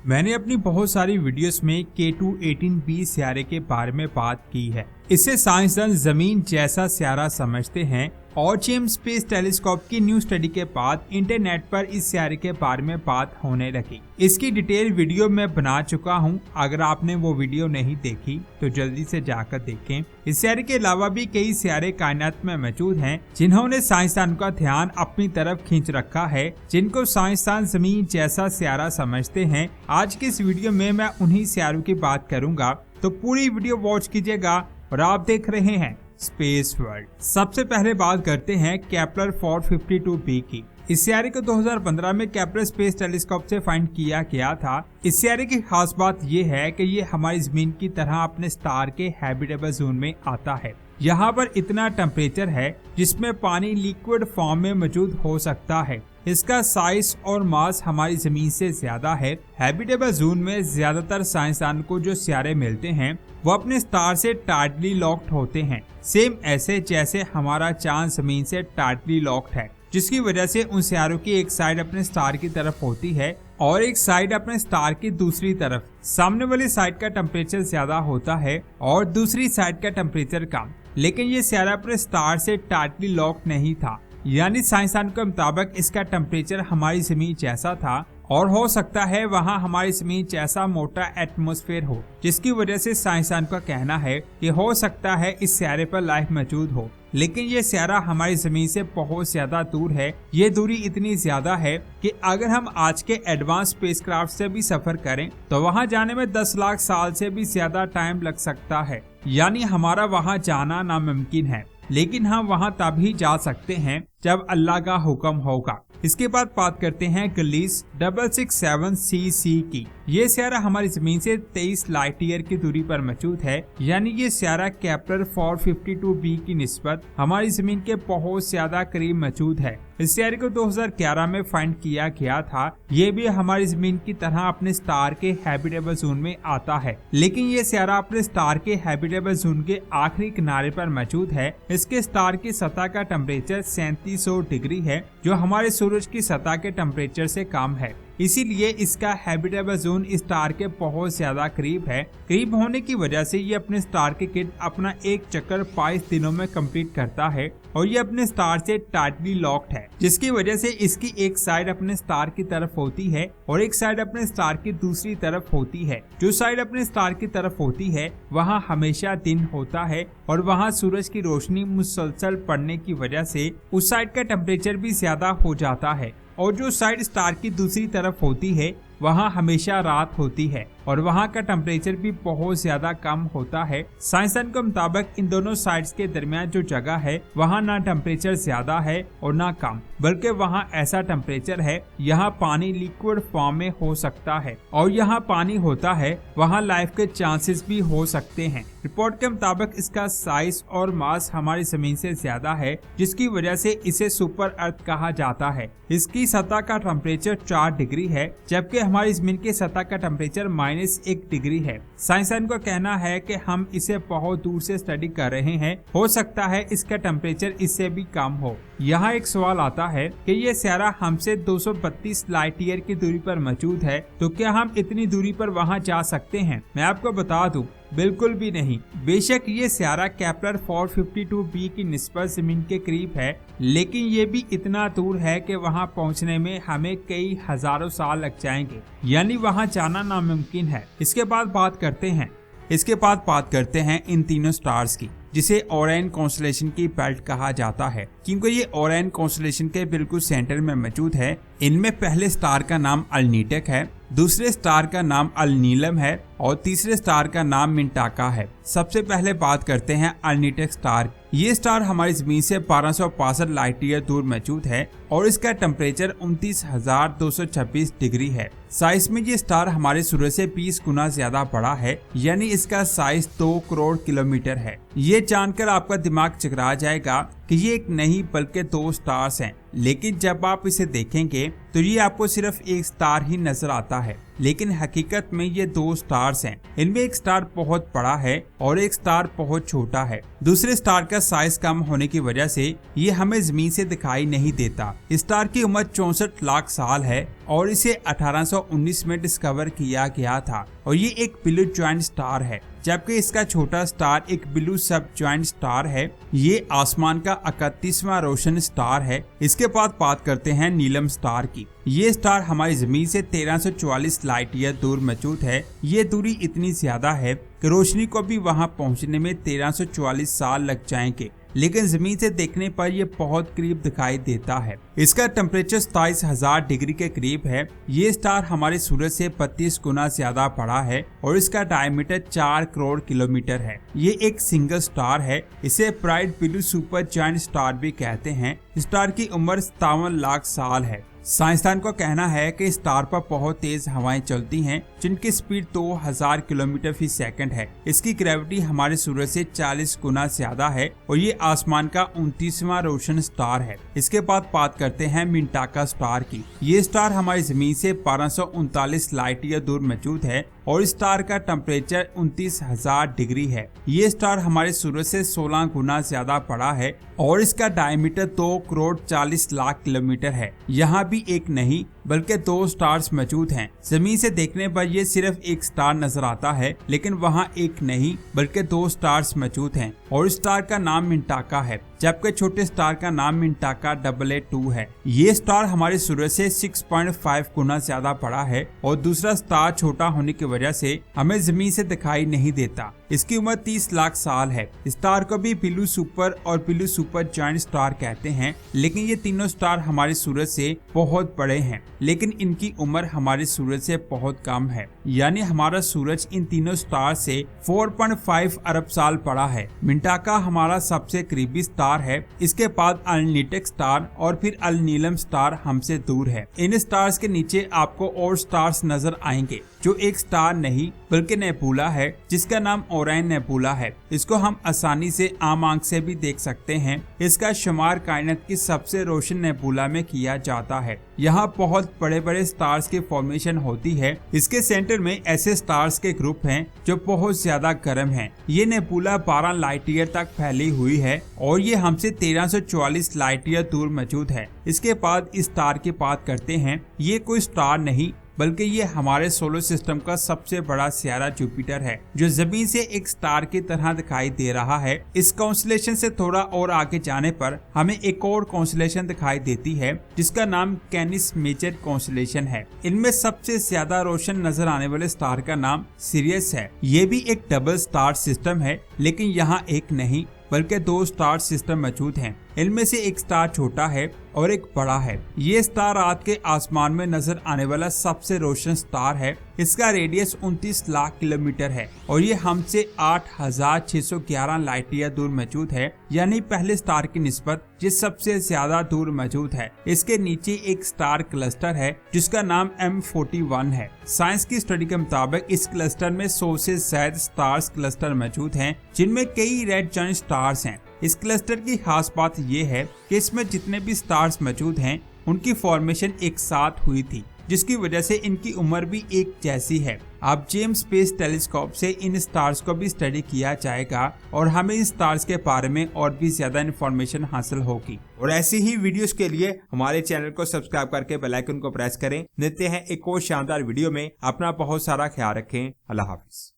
मैंने अपनी बहुत सारी वीडियोस में K2-18b सियारे के बारे में बात की है। इसे साइंसदान जमीन जैसा सियारा समझते हैं और जेम्स स्पेस टेलीस्कोप की न्यू स्टडी के बाद इंटरनेट पर इस सियारे के बारे में बात होने लगी। इसकी डिटेल वीडियो मैं बना चुका हूं। अगर आपने वो वीडियो नहीं देखी तो जल्दी से जाकर देखें। इस सियारे के अलावा भी कई सियारे कायनात में मौजूद हैं जिन्होंने साइंसदान का ध्यान अपनी तरफ खींच रखा है, जिनको साइंसदान जमीन जैसा सियारा समझते हैं। आज की इस वीडियो में मैं उन्हीं सियारों की बात करूंगा, तो पूरी वीडियो वॉच कीजिएगा। और आप देख रहे हैं स्पेस वर्ल्ड। सबसे पहले बात करते हैं केपलर 452b की। इस सियारे को 2015 में केपलर स्पेस टेलीस्कोप से फाइंड किया गया था। इस सियारे की खास बात यह है कि ये हमारी जमीन की तरह अपने स्टार के हैबिटेबल जोन में आता है। यहाँ पर इतना टेम्परेचर है जिसमें पानी लिक्विड फॉर्म में मौजूद हो सकता है। इसका साइज और मास हमारी जमीन से ज्यादा है। हैबिटेबल जोन में ज्यादातर साइंसदान को जो सियारे मिलते हैं वो अपने स्टार से टाइटली लॉक्ड होते हैं, सेम ऐसे जैसे हमारा चांद जमीन से टाइटली लॉक्ड है, जिसकी वजह से उन सियारों की एक साइड अपने स्टार की तरफ होती है और एक साइड अपने स्टार की दूसरी तरफ। सामने वाली साइड का टेम्परेचर ज्यादा होता है और दूसरी साइड का टेम्परेचर कम। लेकिन ये सियारा अपने स्टार से टाइटली लॉक्ड नहीं था, यानी साइंसदान के मुताबिक इसका टेम्परेचर हमारी जमीन जैसा था और हो सकता है वहाँ हमारी जमीन जैसा मोटा एटमॉस्फेयर हो, जिसकी वजह से साइंसदान का कहना है कि हो सकता है इस सियारे पर लाइफ मौजूद हो। लेकिन ये सियारा हमारी जमीन से बहुत ज्यादा दूर है। ये दूरी इतनी ज्यादा है कि अगर हम आज के एडवांस स्पेसक्राफ्ट से भी सफर करें तो वहाँ जाने में 10 लाख साल से भी ज्यादा टाइम लग सकता है, यानी हमारा वहाँ जाना नामुमकिन है। लेकिन हम वहाँ तभी जा सकते हैं जब अल्लाह का हुक्म होगा। इसके बाद बात करते हैं गलीस 667cc की। ये सियारा हमारी जमीन से 23 लाइट ईयर की दूरी पर मौजूद है, यानी ये सियारा केपलर 452b की निस्बत हमारी जमीन के बहुत ज्यादा करीब मौजूद है। इस सियारे को 2011 में फाइंड किया गया था। ये भी हमारी जमीन की तरह अपने स्टार के हैबिटेबल जोन में आता है, लेकिन ये सियारा अपने स्टार के हैबिटेबल जोन के आखिरी किनारे पर मौजूद है। इसके स्टार की सतह का टेम्परेचर 3700 डिग्री है, जो हमारे सूरज की सतह के टेम्परेचर से कम है। इसीलिए इसका हैबिटेबल जोन स्टार के बहुत ज्यादा करीब है। करीब होने की वजह से ये अपने स्टार के गिर्द अपना एक चक्कर 22 दिनों में कंप्लीट करता है और ये अपने स्टार से टाइटली लॉक्ड है, जिसकी वजह से इसकी एक साइड अपने स्टार की तरफ होती है और एक साइड अपने स्टार की दूसरी तरफ होती है। जो साइड अपने स्टार की तरफ होती है वहाँ हमेशा दिन होता है और वहाँ सूरज की रोशनी मुसलसल पड़ने की वजह से उस साइड का टेम्परेचर भी ज्यादा हो जाता है। और जो साइड स्टार की दूसरी तरफ होती है वहाँ हमेशा रात होती है और वहाँ का टेम्परेचर भी बहुत ज्यादा कम होता है। साइंसदान के मुताबिक इन दोनों साइड्स के दरमियान जो जगह है वहाँ ना टेम्परेचर ज्यादा है और ना कम, बल्कि वहाँ ऐसा टेम्परेचर है यहाँ पानी लिक्विड फॉर्म में हो सकता है और यहाँ पानी होता है वहाँ लाइफ के चांसेस भी हो सकते हैं। रिपोर्ट के मुताबिक इसका साइज और मास हमारी जमीन से ज्यादा है, जिसकी वजह से इसे सुपर अर्थ कहा जाता है। इसकी सतह का टेम्परेचर 4 डिग्री है, जबकि हमारी जमीन की सतह का टेम्परेचर -1 डिग्री है। साइंसदान का कहना है कि हम इसे बहुत दूर से स्टडी कर रहे हैं, हो सकता है इसका टेम्परेचर इससे भी कम हो। यहाँ एक सवाल आता है कि ये सियारा हमसे 232 लाइट ईयर की दूरी पर मौजूद है, तो क्या हम इतनी दूरी पर वहाँ जा सकते हैं? मैं आपको बता दूं, बिल्कुल भी नहीं। बेशक ये सियारा केपलर 452b की निस्बत जमीन के करीब है, लेकिन ये भी इतना दूर है कि वहाँ पहुँचने में हमें कई हजारों साल लग जाएंगे, यानी वहाँ जाना नामुमकिन है। इसके बाद बात करते हैं इन तीनों स्टार्स की, जिसे ओराइन कॉन्स्टेलेशन की बेल्ट कहा जाता है, क्योंकि ये ओराइन कॉन्स्टेलेशन के बिल्कुल सेंटर में मौजूद है। इनमें पहले स्टार का नाम अल्नीटक है, दूसरे स्टार का नाम अल्नीलम है और तीसरे स्टार का नाम मिंटाका है। सबसे पहले बात करते हैं अल्नीटक स्टार। ये स्टार हमारी जमीन से 1265 लाइट ईयर दूर मौजूद है और इसका टेम्परेचर 29,226 डिग्री है। साइज में ये स्टार हमारे सूरज से 20 गुना ज्यादा बड़ा है, यानी इसका साइज 2 करोड़ किलोमीटर है। ये जानकर आपका दिमाग चकरा जाएगा कि ये एक नहीं बल्कि 2 स्टार्स हैं, लेकिन जब आप इसे देखेंगे तो ये आपको सिर्फ एक स्टार ही नजर आता है, लेकिन हकीकत में ये 2 स्टार्स हैं। इनमें एक स्टार बहुत बड़ा है और एक स्टार बहुत छोटा है। दूसरे स्टार का साइज कम होने की वजह से ये हमें जमीन से दिखाई नहीं देता, स्टार की उम्र 64 लाख साल है और इसे 1819 में डिस्कवर किया गया था और ये एक ब्लू जॉइंट स्टार है, जबकि इसका छोटा स्टार एक ब्लू सब जॉइंट स्टार है। ये आसमान का 31वां रोशन स्टार है। इसके बाद बात करते हैं नीलम स्टार की। ये स्टार हमारी जमीन से 1344 लाइट ईयर दूर मौजूद है। ये दूरी इतनी ज्यादा है कि रोशनी को भी वहां पहुंचने में 1344 साल लग जाएंगे, लेकिन जमीन से देखने पर यह बहुत करीब दिखाई देता है। इसका टेम्परेचर 27,000 डिग्री के करीब है। ये स्टार हमारे सूरज से 32 गुना ज्यादा बड़ा है और इसका डायमीटर 4 करोड़ किलोमीटर है। ये एक सिंगल स्टार है। इसे bright blue super giant star भी कहते हैं। स्टार की उम्र 57 लाख साल है। साइंसदान को कहना है कि स्टार पर बहुत तेज हवाएं चलती हैं, जिनकी स्पीड 2000 किलोमीटर फी सेकंड है। इसकी ग्रेविटी हमारे सूरज से 40 गुना ज्यादा है और ये आसमान का 29वां रोशन स्टार है। इसके बाद बात करते हैं मिंटाका स्टार की। ये स्टार हमारी जमीन से 1239 लाइट ईयर दूर मौजूद है और स्टार का टेम्परेचर 29,000 डिग्री है। ये स्टार हमारे सूरज से 16 गुना ज्यादा बड़ा है और इसका डायमीटर 2 करोड़ 40 लाख किलोमीटर है। यहाँ भी एक नहीं बल्कि 2 स्टार्स मौजूद हैं। जमीन से देखने पर ये सिर्फ एक स्टार नजर आता है, लेकिन वहाँ एक नहीं बल्कि 2 स्टार्स मौजूद हैं और स्टार का नाम मिंटाका है, जबकि छोटे स्टार का नाम मिंटाका 882 है। ये स्टार हमारे सूरज से 6.5 गुना ज्यादा बड़ा है और दूसरा स्टार छोटा होने की वजह से हमें जमीन से दिखाई नहीं देता। इसकी उम्र 30 लाख साल है। स्टार को भी ब्लू सुपर और ब्लू सुपर जायंट स्टार कहते हैं, लेकिन ये तीनों स्टार हमारे सूरज से बहुत बड़े हैं, लेकिन इनकी उम्र हमारे सूरज से बहुत कम है। यानी हमारा सूरज इन तीनों स्टार से 4.5 अरब साल बड़ा है। मिंटाका हमारा सबसे करीबी स्टार है। इसके बाद अल्निटेक स्टार और फिर अल्नीलम स्टार हमसे दूर है। इन स्टार्स के नीचे आपको और स्टार्स नजर आएंगे जो एक स्टार नहीं बल्कि नेबुला है, जिसका नाम ओराइन नेबुला है। इसको हम आसानी से आम आंख से भी देख सकते हैं। इसका शुमार कायनात की सबसे रोशन नेबुला में किया जाता है। यहाँ बहुत बड़े बड़े स्टार्स की फॉर्मेशन होती है। इसके सेंटर में ऐसे स्टार्स के ग्रुप हैं जो बहुत ज्यादा गर्म हैं। ये नेबुला 12 लाइट ईयर तक फैली हुई है और ये हमसे 1344 लाइट ईयर दूर मौजूद है। इसके बाद इस स्टार की बात करते हैं। ये कोई स्टार नहीं बल्कि ये हमारे सोलर सिस्टम का सबसे बड़ा सियारा जुपिटर है, जो जमीन से एक स्टार की तरह दिखाई दे रहा है। इस कॉन्स्टेलेशन से थोड़ा और आगे जाने पर हमें एक और कॉन्स्टेलेशन दिखाई देती है, जिसका नाम कैनिस मेजर कॉन्स्टेलेशन है। इनमें सबसे ज्यादा रोशन नजर आने वाले स्टार का नाम सिरियस है। ये भी एक डबल स्टार सिस्टम है, लेकिन यहाँ एक नहीं बल्कि 2 स्टार सिस्टम मौजूद हैं। इनमें से एक स्टार छोटा है और एक बड़ा है। ये स्टार रात के आसमान में नजर आने वाला सबसे रोशन स्टार है। इसका रेडियस 29 लाख किलोमीटर है और ये हमसे 8611 लाइट ईयर दूर मौजूद है, यानी पहले स्टार की निस्बत ये सबसे ज्यादा दूर मौजूद है। इसके नीचे एक स्टार क्लस्टर है जिसका नाम M41 है। साइंस की स्टडी के मुताबिक इस क्लस्टर में 100 से ज्यादा स्टार्स क्लस्टर मौजूद हैं, जिनमें कई रेड जॉइंट स्टार्स हैं। इस क्लस्टर की खास बात यह है कि इसमें जितने भी स्टार्स मौजूद हैं उनकी फॉर्मेशन एक साथ हुई थी, जिसकी वजह से इनकी उम्र भी एक जैसी है। अब जेम्स स्पेस टेलीस्कोप से इन स्टार्स को भी स्टडी किया जाएगा और हमें इन स्टार्स के बारे में और भी ज्यादा इन्फॉर्मेशन हासिल होगी। और ऐसी ही वीडियोस के लिए हमारे चैनल को सब्सक्राइब करके बेल आइकन को प्रेस करें। मिलते हैं एक और शानदार वीडियो में। अपना बहुत सारा ख्याल रखें। अल्लाह हाफिज।